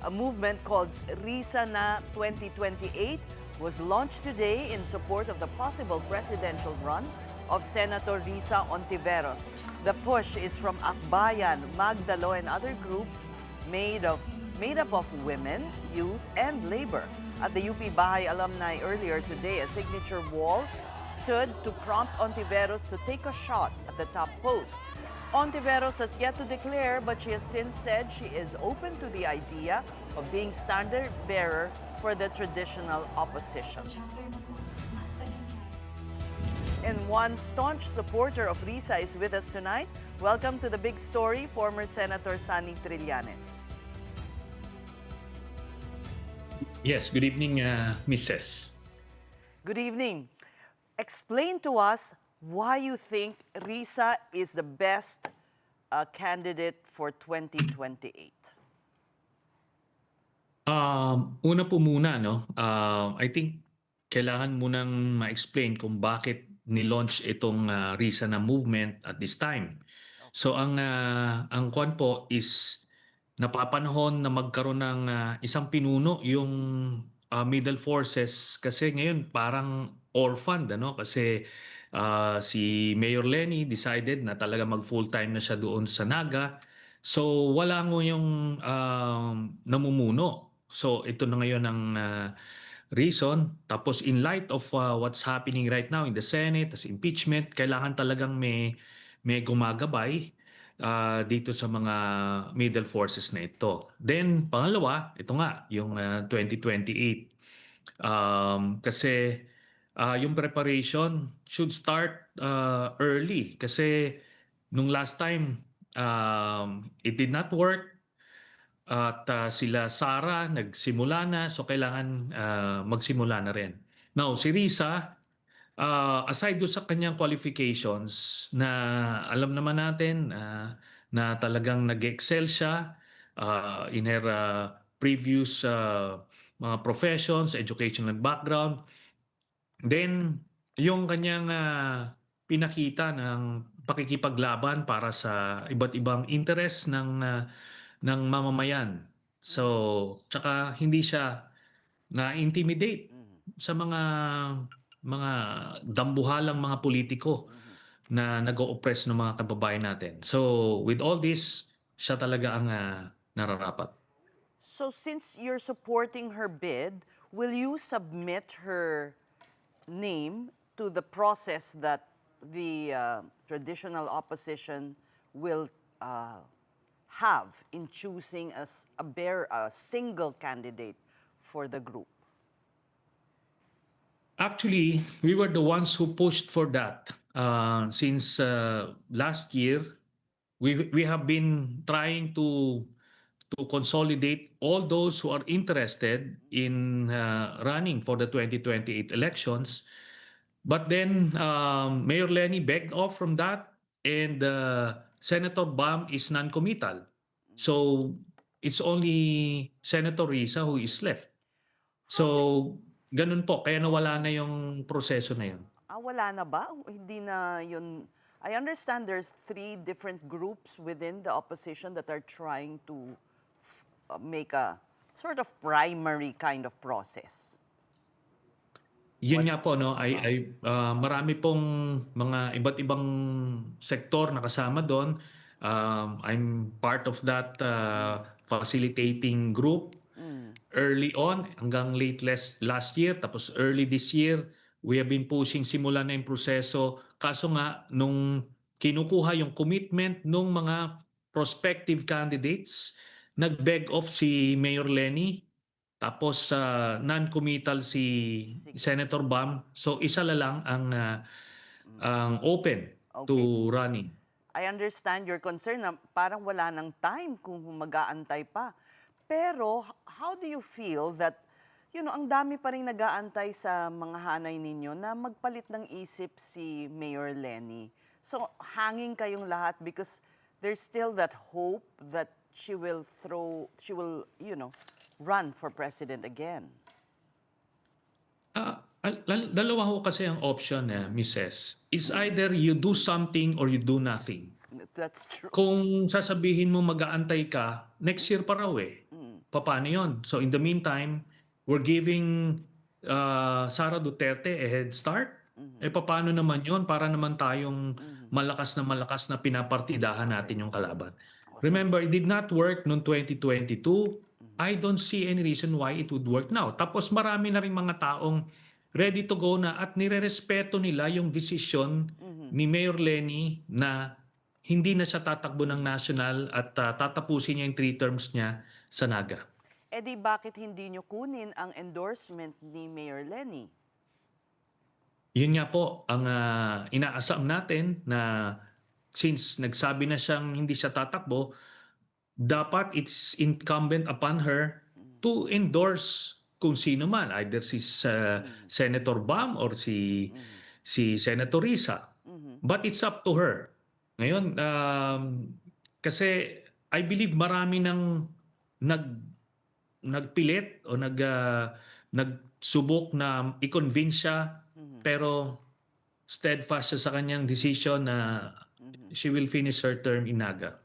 A movement called Risa Na 2028 was launched today in support of the possible presidential run of Senator Risa Ontiveros. The push is from Akbayan, Magdalo, and other groups made up of women, youth, and labor. At the UP Bahay alumni earlier today, a signature wall stood to prompt Ontiveros to take a shot at the top post. Ontiveros has yet to declare, but she has since said she is open to the idea of being standard bearer for the traditional opposition. And one staunch supporter of Risa is with us tonight. Welcome to the big story, former Senator Sani Trillanes. Yes, good evening, Mrs. Good evening. Explain to us why you think Risa is the best candidate for 2028. Una po muna, no? I think kailangan munang ma-explain kung bakit ni-launch itong Risa na movement at this time. So ang kwan po is napapanahon na magkaroon ng isang pinuno yung middle forces kasi ngayon parang orphaned, ano? Kasi si Mayor Lenny decided na talaga mag full-time na siya doon sa Naga. So wala mo yung namumuno. So ito na ngayon ang reason. Tapos in light of what's happening right now in the Senate, as impeachment, kailangan talagang may gumagabay dito sa mga middle forces na ito. Then pangalawa, ito nga, yung 2028. Kasi yung preparation should start early kasi nung last time it did not work at sila Sara nagsimula na so kailangan magsimula na rin. Now si Risa aside do sa kanyang qualifications na alam naman natin na talagang nag-excel siya in her previous mga professions, educational background. Then, yung kanyang pinakita ng pakikipaglaban para sa iba't ibang interest ng mamamayan. So, tsaka hindi siya na-intimidate sa mga dambuhalang mga politiko na nag-o-oppress ng mga kababayan natin. So, with all this, siya talaga ang nararapat. So since you're supporting her bid, will you submit her name to the process that the traditional opposition will have in choosing a single candidate for the group? Actually, we were the ones who pushed for that. Since last year, we have been trying to consolidate all those who are interested in running for the 2028 elections. But then Mayor Lenny begged off from that, and Senator Bam is non-committal. So it's only Senator Risa who is left. So ganun po, kaya nawala na yung proseso na yun. Wala na ba? Hindi na yun. I understand there's 3 different groups within the opposition that are trying to make a sort of primary kind of process. Yun nga po, no, marami pong mga iba't ibang sektor na kasama doon. I'm part of that facilitating group early on hanggang late last year, tapos early this year. We have been pushing simula na yung proseso. Kaso nga, nung kinukuha yung commitment ng mga prospective candidates, nag-beg off si Mayor Lenny, tapos non-committal si Senator Bam. So isa la lang ang open to running. I understand your concern na parang wala nang time kung mag-aantay pa. Pero how do you feel that, ang dami pa rin nag-aantay sa mga hanay ninyo na magpalit ng isip si Mayor Lenny. So hanging kayong lahat because there's still that hope that she will run for president again. Dalawa ho kasi ang option, Mrs. Is either you do something or you do nothing. That's true. Kung sasabihin mo mag-aantay ka, next year pa raw eh. paano yon. So in the meantime, we're giving Sara Duterte a head start. Paano naman yon para naman tayong malakas na pinapartidahan natin yung kalaban. O, sige. Remember, it did not work noong 2022. I don't see any reason why it would work now. Tapos marami na rin mga taong ready to go na at nirerespeto nila yung desisyon ni Mayor Lenny na hindi na siya tatakbo ng national at tatapusin niya yung 3 terms niya sa Naga. Eh di bakit hindi nyo kunin ang endorsement ni Mayor Lenny? Yun nga po ang inaasam natin na since nagsabi na siyang hindi siya tatakbo, dapat it's incumbent upon her to endorse kung sino man, either si Senator Bam or si Senator Risa. But it's up to her. Ngayon, kasi I believe marami nang nagpilit o nagsubok na i-convince siya, pero steadfast siya sa kanyang decision na she will finish her term in Naga.